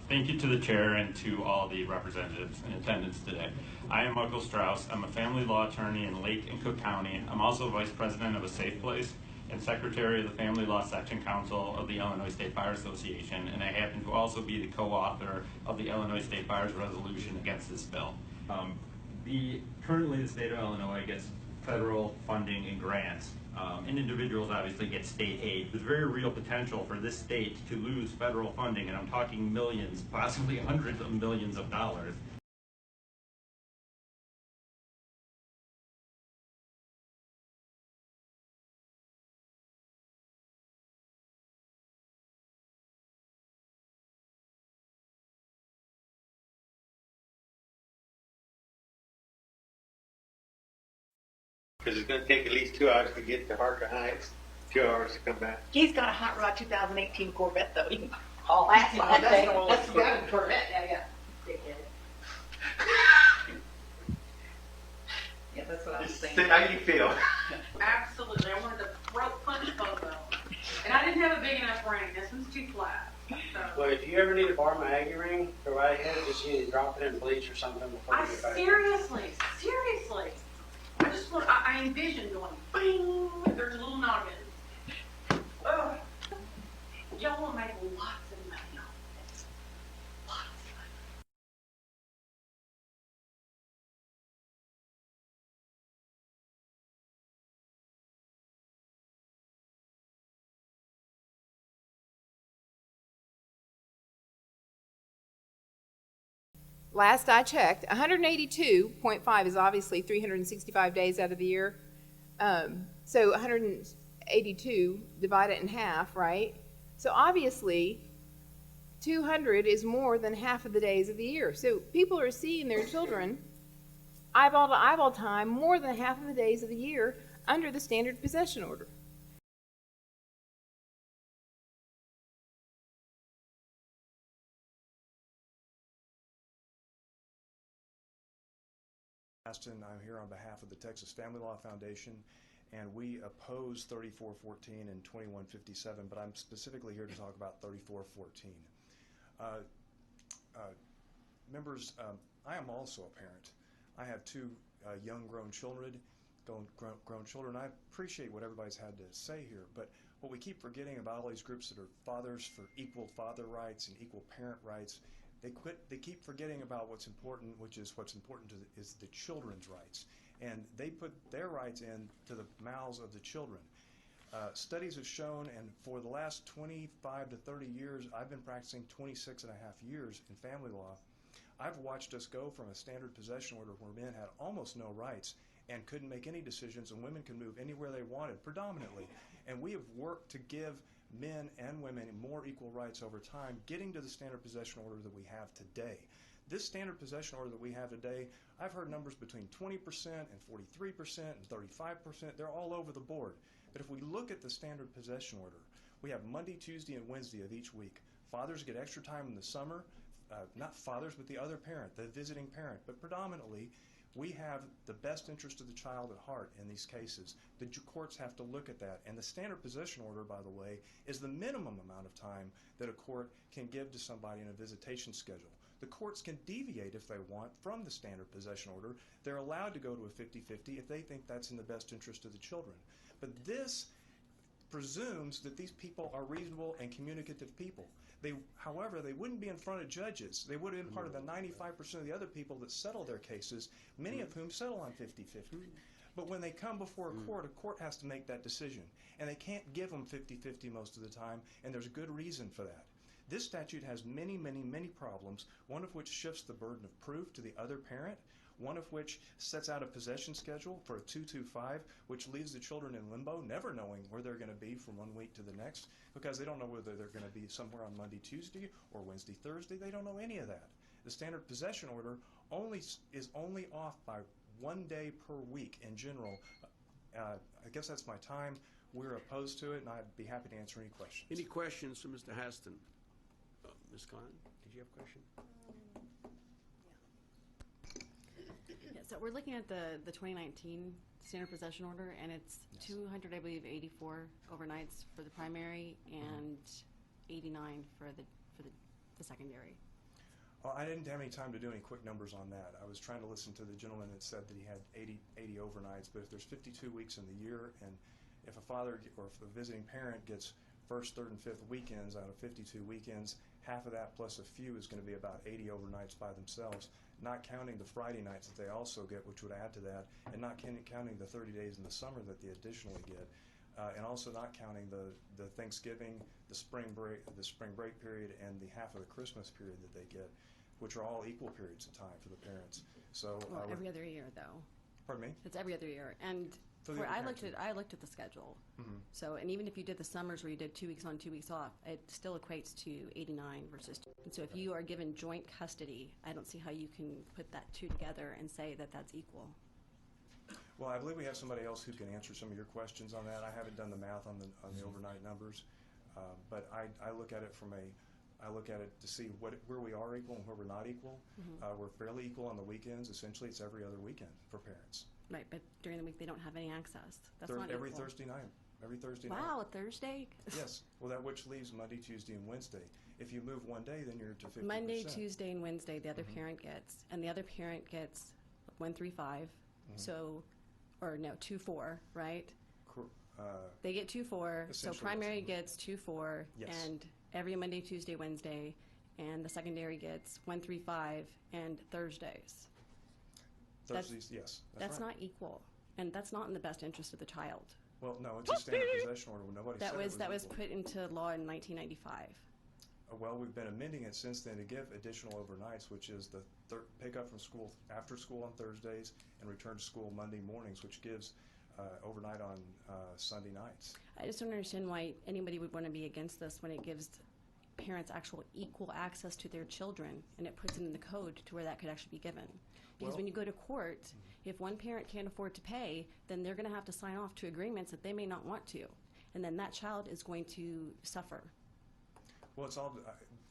Thank you to the chair and to all the representatives in attendance today. I am Michael Strauss. I'm a family law attorney in Lake and Cook County. I'm also vice president of A Safe Place and secretary of the Family Law Section Council of the Illinois State Bar Association, and I happen to also be the co-author of the Illinois State Bar's resolution against this bill. Currently the state of Illinois gets federal funding and grants, and individuals obviously get state aid. There's very real potential for this state to lose federal funding, and I'm talking millions, possibly hundreds of millions of dollars. Because it's going to take at least 2 hours to get to Harker Heights, 2 hours to come back. He's got a Hot Rod 2018 Corvette, though. You can haul ass on that thing. That's got a Corvette, yeah. Yeah, that's what I was saying. How do you feel? Absolutely. I wanted to throat punch both of them. And I didn't have a big enough ring. This one's too flat. So. Well, if you ever need to borrow my Aggie ring, go right ahead. Just you need to drop it in bleach or something before you get back. Seriously. I envisioned going, bing, there's a little noggin. Ugh. Y'all will make lots of money on this. Lots of money. Last I checked, 182.5 is obviously 365 days out of the year. So 182, divide it in half, right? So obviously 200 is more than half of the days of the year. So people are seeing their children eyeball to eyeball time more than half of the days of the year under the standard possession order. I'm here on behalf of the Texas Family Law Foundation, and we oppose 3414 and 2157, but I'm specifically here to talk about 3414. Members, I am also a parent. I have two young grown children. I appreciate what everybody's had to say here, but what we keep forgetting about all these groups that are fathers for equal father rights and equal parent rights, they keep forgetting about what's important, which is what's important is the children's rights, and they put their rights into the mouths of the children. Studies have shown, and for the last 25 to 30 years, I've been practicing 26 and a half years in family law. I've watched us go from a standard possession order where men had almost no rights and couldn't make any decisions, and women could move anywhere they wanted, predominantly. And we have worked to give men and women more equal rights over time, getting to the standard possession order that we have today. This standard possession order that we have today, I've heard numbers between 20% and 43% and 35%. They're all over the board. But if we look at the standard possession order, we have Monday, Tuesday, and Wednesday of each week. Fathers get extra time in the summer. Not fathers, but the other parent, the visiting parent. But predominantly, we have the best interest of the child at heart in these cases. The courts have to look at that. And the standard possession order, by the way, is the minimum amount of time that a court can give to somebody in a visitation schedule. The courts can deviate if they want from the standard possession order. They're allowed to go to a 50-50 if they think that's in the best interest of the children. But this presumes that these people are reasonable and communicative people. However, they wouldn't be in front of judges. They would have been part of the 95% of the other people that settle their cases, many of whom settle on 50-50. But when they come before a court has to make that decision. And they can't give them 50-50 most of the time, and there's a good reason for that. This statute has many, many, many problems, one of which shifts the burden of proof to the other parent, one of which sets out a possession schedule for a 2-2-5, which leaves the children in limbo, never knowing where they're going to be from one week to the next, because they don't know whether they're going to be somewhere on Monday, Tuesday, or Wednesday, Thursday. They don't know any of that. The standard possession order is only off by 1 day per week in general. I guess that's my time. We're opposed to it, and I'd be happy to answer any questions. Any questions for Mr. Haston? Ms. Klein, did you have a question? Yeah, so we're looking at the 2019 standard possession order, and it's 200, I believe, 84 overnights for the primary and 89 for the secondary. Oh, I didn't have any time to do any quick numbers on that. I was trying to listen to the gentleman that said that he had 80 overnights, but if there's 52 weeks in the year, and if a father or if a visiting parent gets first, third, and fifth weekends out of 52 weekends, half of that plus a few is going to be about 80 overnights by themselves, not counting the Friday nights that they also get, which would add to that, and not counting the 30 days in the summer that they additionally get. And also not counting the Thanksgiving, the spring break period, and the half of the Christmas period that they get, which are all equal periods of time for the parents. So Well, every other year, though. pardon me. It's every other year, and For the I other looked at the schedule. Mm-hmm. So, and even if you did the summers where you did 2 weeks on, 2 weeks off, it still equates to 89 versus. And so, if you are given joint custody, I don't see how you can put that two together and say that that's equal. Well, I believe we have somebody else who can answer some of your questions on that. I haven't done the math on the overnight numbers, but I look at it I look at it to see where we are equal and where we're not equal. Mm-hmm. We're fairly equal on the weekends. Essentially, it's every other weekend for parents. Right, but during the week they don't have any access. That's not Every equal. Thursday night. Every Thursday night. Wow, a Thursday? Yes. Well, that which leaves Monday, Tuesday, and Wednesday. If you move one day, then you're to 50%. Monday, Tuesday, and Wednesday the other parent gets, and the other parent gets 1, 3, 5. So, or no, 2, 4, right? They get 2, 4. So Essentially, primary yes. gets 2, 4, Yes. and every Monday, Tuesday, Wednesday, and the secondary gets 1, 3, 5, and Thursdays. Thursdays, yes. That's right. not equal, and that's not in the best interest of the child. Well, no, it's a standard possession order. Nobody That said was it was equal. put into law in 1995. Well, we've been amending it since then to give additional overnights, which is the pick up from school after school on Thursdays and return to school Monday mornings, which gives overnight on Sunday nights. I just don't understand why anybody would want to be against this when it gives parents actual equal access to their children, and it puts it in the code to where that could actually be given. Because Well- when you go to court, if one parent can't afford to pay, then they're going to have to sign off to agreements that they may not want to, and then that child is going to suffer. Well,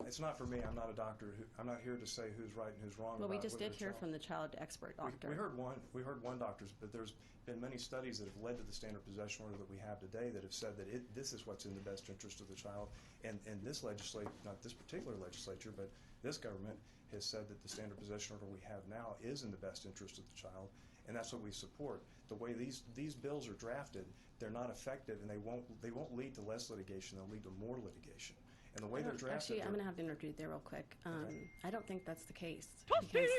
it's not for me. I'm not a doctor. I'm not here to say who's right and who's wrong. Well, we about just what did their hear child- from the child expert doctor. We heard one doctor, but there's been many studies that have led to the standard possession order that we have today that have said that this is what's in the best interest of the child. And this legislature, not this particular legislature, but this government has said that the standard possession order we have now is in the best interest of the child, and that's what we support. The way these bills are drafted, they're not effective, and they won't lead to less litigation. They'll lead to more litigation. And the way they're drafted, Actually, I'm they're- going to have to interrupt you there real quick. Okay. I don't think that's the case. Because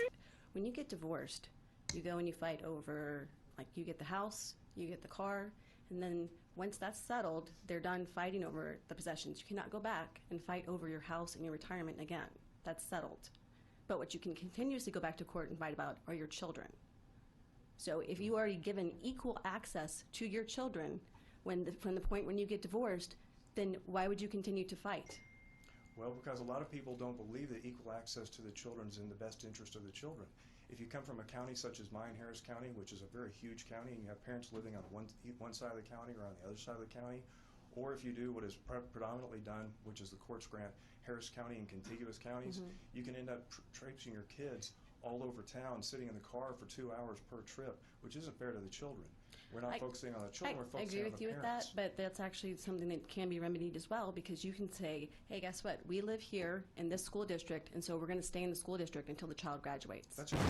when you get divorced, you go and you fight over, like, you get the house, you get the car, and then once that's settled, they're done fighting over the possessions. You cannot go back and fight over your house and your retirement again. That's settled. But what you can continuously go back to court and fight about are your children. So if you are already given equal access to your children from the point when you get divorced, then why would you continue to fight? Well, because a lot of people don't believe that equal access to the children is in the best interest of the children. If you come from a county such as mine, Harris County, which is a very huge county, and you have parents living on one side of the county or on the other side of the county, or if you do what is predominantly done, which is the courts grant Harris County and contiguous counties, you can end up traipsing your kids all over town, sitting in the car for 2 hours per trip, which isn't fair to the children. We're not focusing on the children, we're I focusing agree on with the you with parents. that, but that's actually something that can be remedied as well, because you can say, hey, guess what? We live here in this school district, and so we're going to stay in the school district until the child graduates. That's right.